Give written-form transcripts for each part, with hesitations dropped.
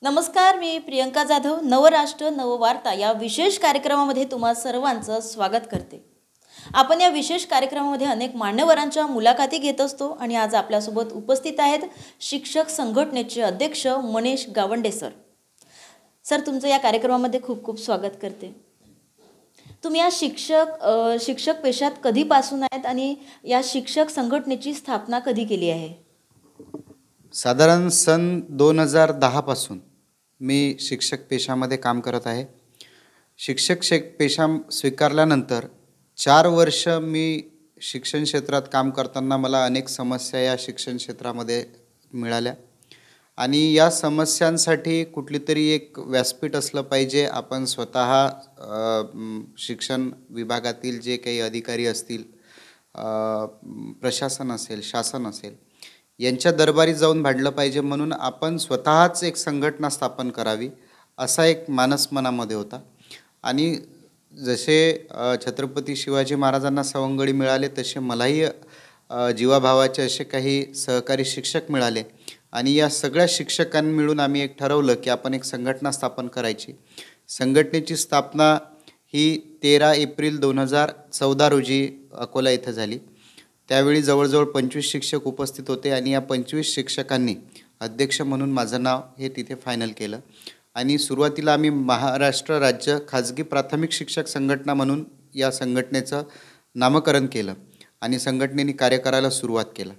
नमस्कार, मी प्रियंका जाधव. नवराष्ट्र नववार्ता या विशेष कार्यक्रमामध्ये तुम्हा सर्वांचं स्वागत करते. आपण या विशेष कार्यक्रमामध्ये अनेक मान्यवरांच्या मुलाखती घेत असतो आणि आज आपल्यासोबत उपस्थित आहेत शिक्षक संघटनेचे अध्यक्ष मनीष गावंडे सर. सर, तुमचं या कार्यक्रमामध्ये खूप खूप स्वागत करते. तुम्ही या शिक्षक पेशात कधीपासून आहेत आणि या शिक्षक संघटनेची स्थापना कधी केली आहे? साधारण सन 2010 पासून मी शिक्षक पेशामध्ये काम करत आहे. पेशा स्वीकारल्यानंतर 4 वर्ष मी शिक्षण क्षेत्रात काम करताना मला अनेक समस्या या शिक्षण क्षेत्रामध्ये मिळाल्या आणि या समस्यांसाठी कुठली तरी एक व्यासपीठ असलं पाहिजे. आपण स्वतः शिक्षण विभागातील जे काही अधिकारी असतील, प्रशासन असेल, शासन असेल, यांच्या दरबारी जाऊन भांडलं पाहिजे, म्हणून आपण स्वतःच एक संघटना स्थापन करावी असा एक मानस मनामध्ये होता. आणि जसे छत्रपती शिवाजी महाराजांना सवंगडी मिळाले तसे मलाही जीवाभावाचे असे काही सहकारी शिक्षक मिळाले आणि या सगळ्या शिक्षकांनी मिळून आम्ही एक ठरवलं की आपण एक संघटना स्थापन करायची. संघटनेची स्थापना ही 13 एप्रिल 2014 रोजी अकोला इथं झाली. त्यावेळी जवळजवळ 25 शिक्षक उपस्थित होते आणि या 25 शिक्षकांनी अध्यक्ष म्हणून माझं नाव हे तिथे फायनल केलं आणि सुरुवातीला आम्ही महाराष्ट्र राज्य खाजगी प्राथमिक शिक्षक संघटना म्हणून या संघटनेचं नामकरण केलं आणि संघटनेने कार्य करायला सुरुवात केलं.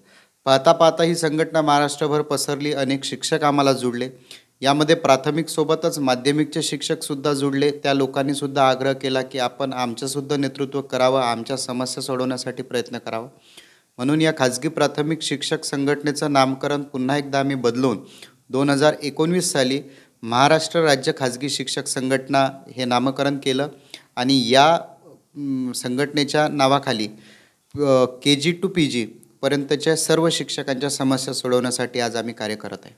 पाहता पाहता ही संघटना महाराष्ट्रभर पसरली. अनेक शिक्षक आम्हाला जुळले. यामध्ये प्राथमिकसोबतच माध्यमिकचे शिक्षकसुद्धा जुळले. त्या लोकांनीसुद्धा आग्रह केला की आपण आमचंसुद्धा नेतृत्व करावं, आमच्या समस्या सोडवण्यासाठी प्रयत्न करावा. म्हणून या खाजगी प्राथमिक शिक्षक संघटनेचं नामकरण पुन्हा एकदा आम्ही बदलून 2019 साली महाराष्ट्र राज्य खाजगी शिक्षक संघटना हे नामकरण केलं आणि या संघटनेच्या नावाखाली KG to PG पर्यंतच्या सर्व शिक्षकांच्या समस्या सोडवण्यासाठी आज आम्ही कार्य करत आहे.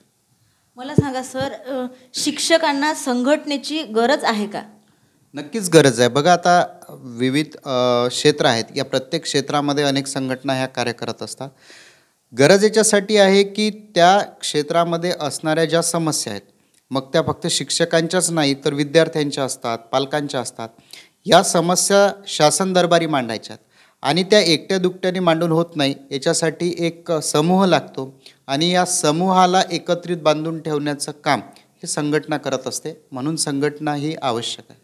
मला सांगा सर, शिक्षकांना संघटनेची गरज आहे का? नक्कीच गरज आहे. बघा, आता विविध क्षेत्र आहेत. या प्रत्येक क्षेत्रामध्ये अनेक संघटना ह्या कार्य करत असतात. गरज याच्यासाठी आहे की त्या क्षेत्रामध्ये असणाऱ्या ज्या समस्या आहेत, मग त्या फक्त शिक्षकांच्याच नाही तर विद्यार्थ्यांच्या असतात, पालकांच्या असतात. या समस्या शासन दरबारी मांडायच्यात आणि त्या एकट्या दुकट्याने मांडून होत नाही. याच्यासाठी एक समूह लागतो आणि या समूहाला एकत्रित बांधून ठेवण्याचं काम हे संघटना करत असते. म्हणून संघटना ही आवश्यक आहे.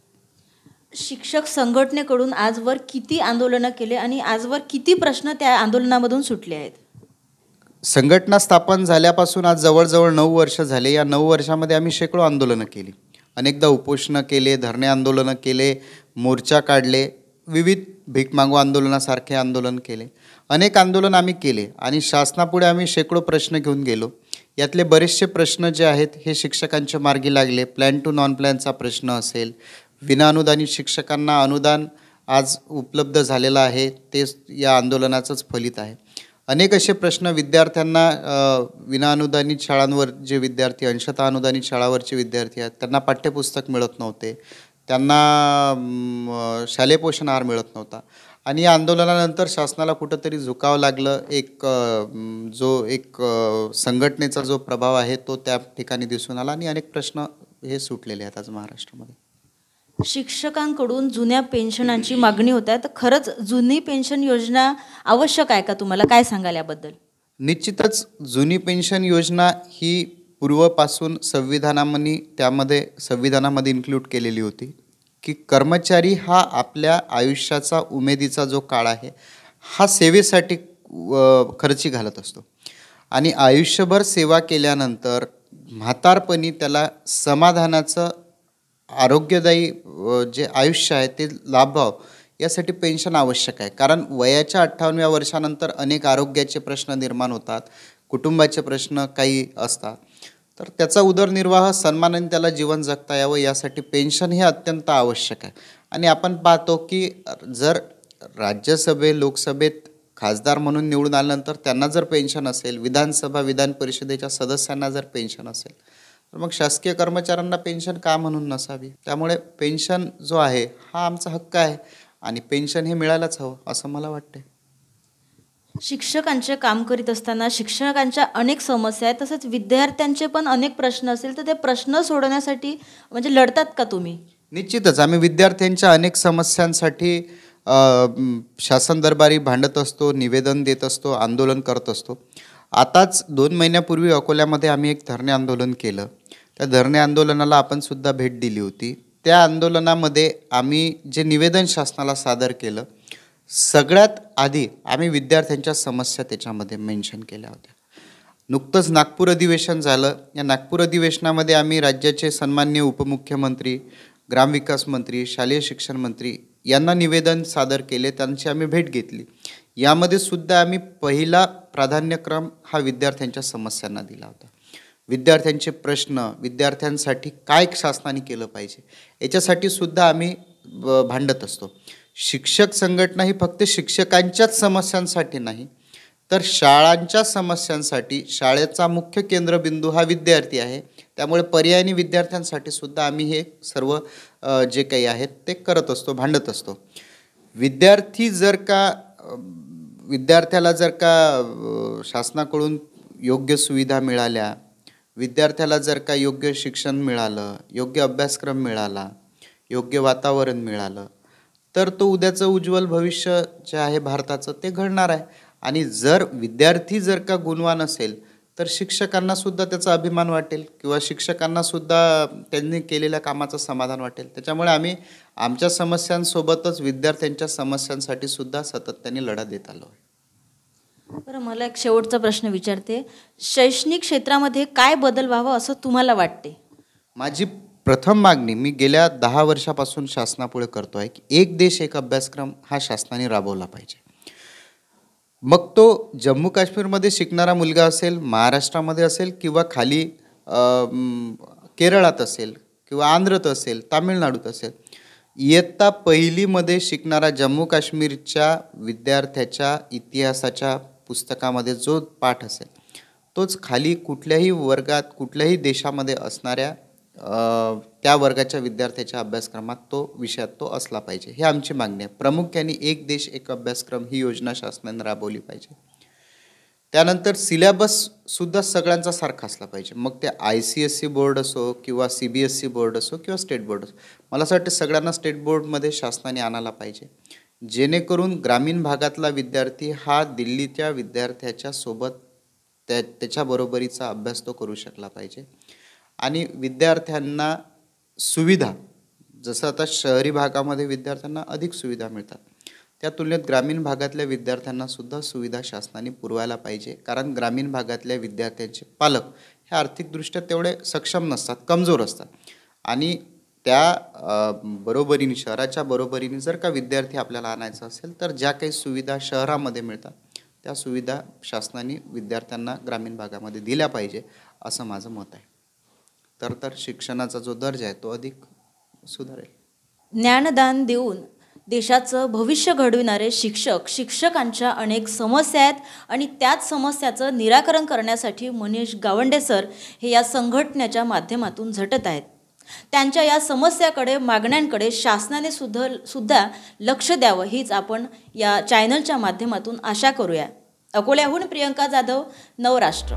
शिक्षक संघटनेकडून आजवर किती आंदोलनं केले आणि आजवर किती प्रश्न त्या आंदोलनामधून सुटले आहेत? संघटना स्थापन झाल्यापासून आज जवळजवळ 9 वर्ष झाले. या 9 वर्षामध्ये आम्ही शेकडो आंदोलनं केली. अनेकदा उपोषणं केले, धरणे आंदोलनं केले, मोर्चा काढले, विविध भीक मागू आंदोलनासारखे आंदोलन केले. अनेक आंदोलन आम्ही केले आणि शासनापुढे आम्ही शेकडो प्रश्न घेऊन गेलो. यातले बरेचसे प्रश्न जे आहेत हे शिक्षकांच्या मार्गी लागले. प्लॅन टू नॉन प्लॅनचा प्रश्न असेल, विनाअनुदानित शिक्षकांना अनुदान आज उपलब्ध झालेलं आहे, ते या आंदोलनाचंच फलित आहे. अनेक असे प्रश्न विद्यार्थ्यांना, विनाअनुदानित शाळांवर जे विद्यार्थी, अंशतः अनुदानित शाळावरचे विद्यार्थी आहेत, त्यांना पाठ्यपुस्तक मिळत नव्हते, त्यांना शालेय पोषण आहार मिळत नव्हता आणि या आंदोलनानंतर शासनाला कुठंतरी झुकावं लागलं. एक संघटनेचा जो प्रभाव आहे तो त्या ठिकाणी दिसून आला आणि अनेक प्रश्न हे सुटलेले आहेत आज महाराष्ट्रामध्ये. शिक्षकांकडून जुन्या पेन्शनांची मागणी होत आहे, तर खरंच जुनी पेन्शन योजना आवश्यक आहे का? तुम्हाला काय सांगाल याबद्दल? निश्चितच जुनी पेन्शन योजना ही पूर्वपासून संविधानामध्ये इन्क्लूड केलेली होती की कर्मचारी हा आपल्या आयुष्याचा उमेदीचा जो काळ आहे हा सेवेसाठी खर्ची घालत असतो आणि आयुष्यभर सेवा केल्यानंतर म्हातारपणी त्याला समाधानाचं आरोग्यदायी जे आयुष्य आहे ते लाभावं यासाठी पेन्शन आवश्यक आहे. कारण वयाच्या 58व्या वर्षानंतर अनेक आरोग्याचे प्रश्न निर्माण होतात, कुटुंबाचे प्रश्न काही असतात, तर त्याचा उदरनिर्वाह सन्मानाने त्याला जीवन जगता यावं यासाठी पेन्शन हे अत्यंत आवश्यक आहे. आणि आपण पाहतो की जर राज्यसभे लोकसभेत खासदार म्हणून निवडून आल्यानंतर त्यांना जर पेन्शन असेल, विधानसभा विधान परिषदेच्या सदस्यांना जर पेन्शन असेल, तर मग शासकीय कर्मचाऱ्यांना पेन्शन का म्हणून नसावी? त्यामुळे पेन्शन जो आहे हा आमचा हक्क आहे आणि पेन्शन हे मिळायलाच हवं असं मला वाटते. शिक्षकांचे काम करीत असताना शिक्षकांच्या अनेक समस्या आहेत, तसंच विद्यार्थ्यांचे पण अनेक प्रश्न असेल, तर ते प्रश्न सोडवण्यासाठी म्हणजे लढतात का तुम्ही? निश्चितच आम्ही विद्यार्थ्यांच्या अनेक समस्यांसाठी शासन दरबारी भांडत असतो, निवेदन देत असतो, आंदोलन करत असतो. आताच 2 महिन्यापूर्वी अकोल्यामध्ये आम्ही एक धरणे आंदोलन केलं. त्या धरणे आंदोलनाला आपण सुद्धा भेट दिली होती. त्या आंदोलनामध्ये आम्ही जे निवेदन शासनाला सादर केलं, सगळ्यात आधी आम्ही विद्यार्थ्यांच्या समस्या त्याच्यामध्ये मेन्शन केल्या होत्या. नुकतंच नागपूर अधिवेशन झालं. या नागपूर अधिवेशनामध्ये आम्ही राज्याचे सन्माननीय उपमुख्यमंत्री, ग्रामविकास मंत्री, शालेय शिक्षण मंत्री यांना निवेदन सादर केले. त्यांची आम्ही भेट घेतली. यामध्ये सुद्धा आम्ही पहिला प्राधान्यक्रम हा विद्यार्थ्यांच्या समस्यांना दिला होता. विद्यार्थ्यांचे प्रश्न, विद्यार्थ्यांसाठी काय शासनाने केलं पाहिजे याच्यासाठी सुद्धा आम्ही भांडत असतो. शिक्षक संघटना ही फक्त शिक्षकांच्याच समस्यांसाठी नाही, तर शाळांच्या समस्यांसाठी, शाळेचा मुख्य केंद्रबिंदू हा विद्यार्थी आहे. त्यामुळे पर्यायी विद्यार्थ्यांसाठी सुद्धा आम्ही हे सर्व जे काही आहेत ते करत असतो, भांडत असतो. विद्यार्थ्याला जर का शासनाकडून योग्य सुविधा मिळाल्या, विद्यार्थ्याला जर का योग्य शिक्षण मिळालं, योग्य अभ्यासक्रम मिळाला, योग्य वातावरण मिळालं, तर तो उद्याचं उज्ज्वल भविष्य जे आहे भारताचं ते घडणार आहे. आणि जर विद्यार्थी जर का गुणवान असेल तर शिक्षकांना सुद्धा त्याचा अभिमान वाटेल किंवा शिक्षकांना सुद्धा त्यांनी केलेल्या कामाचं समाधान वाटेल. त्याच्यामुळे आम्ही आमच्या समस्यांसोबतच विद्यार्थ्यांच्या समस्यांसाठी सुद्धा सातत्याने लढा देत आलो आहे. बरं, मला एक शेवटचा प्रश्न विचारते. शैक्षणिक क्षेत्रामध्ये काय बदल व्हावा असं तुम्हाला वाटते? माझी प्रथम मागणी मी गेल्या 10 वर्षापासून शासनापुढे करतो आहे की एक देश एक अभ्यासक्रम हा शासनाने राबवला पाहिजे. मग तो जम्मू काश्मीरमध्ये शिकणारा मुलगा असेल, महाराष्ट्रामध्ये असेल किंवा खाली केरळात असेल किंवा आंध्रात असेल, तामिळनाडूत असेल, इयत्ता पहिलीमध्ये शिकणारा जम्मू काश्मीरच्या विद्यार्थ्याच्या इतिहासाच्या पुस्तकामध्ये जो पाठ असेल तोच खाली कुठल्याही वर्गात, कुठल्याही देशामध्ये असणाऱ्या त्या वर्गाच्या विद्यार्थ्याच्या अभ्यासक्रमात तो विषयात तो असला पाहिजे. ही आमची मागणी आहे. प्रामुख्याने एक देश एक अभ्यासक्रम ही योजना शासनाने राबवली पाहिजे. त्यानंतर सिलेबससुद्धा सगळ्यांचा सारखा असला पाहिजे. मग ते ICSE बोर्ड असो किंवा CBSE बोर्ड असो किंवा स्टेट बोर्ड असो. मला असं वाटतं सगळ्यांना स्टेट बोर्डमध्ये शासनाने आणायला पाहिजे, जेणेकरून ग्रामीण भागातला विद्यार्थी हा दिल्लीच्या विद्यार्थ्याच्या सोबत त्याच्या बरोबरीचा अभ्यास तो करू शकला पाहिजे. आणि विद्यार्थ्यांना सुविधा, जसं आता शहरी भागामध्ये विद्यार्थ्यांना अधिक सुविधा मिळतात, त्या तुलनेत ग्रामीण भागातल्या विद्यार्थ्यांना सुद्धा सुविधा शासनाने पुरवायला पाहिजे. कारण ग्रामीण भागातल्या विद्यार्थ्यांचे पालक हे आर्थिकदृष्ट्या तेवढे सक्षम नसतात, कमजोर असतात. आणि त्या बरोबरीने, शहराच्या बरोबरीने जर का विद्यार्थी आपल्याला आणायचा असेल तर ज्या काही सुविधा शहरामध्ये मिळतात त्या सुविधा शासनाने विद्यार्थ्यांना ग्रामीण भागामध्ये दिल्या पाहिजे असं माझं मत आहे. तर शिक्षणाचा जो दर्जा आहे तो अधिक सुधारेल. ज्ञानदान देऊन देशाचं भविष्य घडविणारे शिक्षक, शिक्षकांच्या अनेक समस्या आहेत आणि त्याच समस्याचं निराकरण करण्यासाठी मनीष गावंडे सर हे या संघटनेच्या माध्यमातून झटत आहेत. त्यांच्या या समस्याकडे, मागण्यांकडे शासनाने सुद्धा लक्ष द्यावं हीच आपण या चॅनलच्या माध्यमातून आशा करूया. अकोल्याहून प्रियंका जाधव, नवराष्ट्र.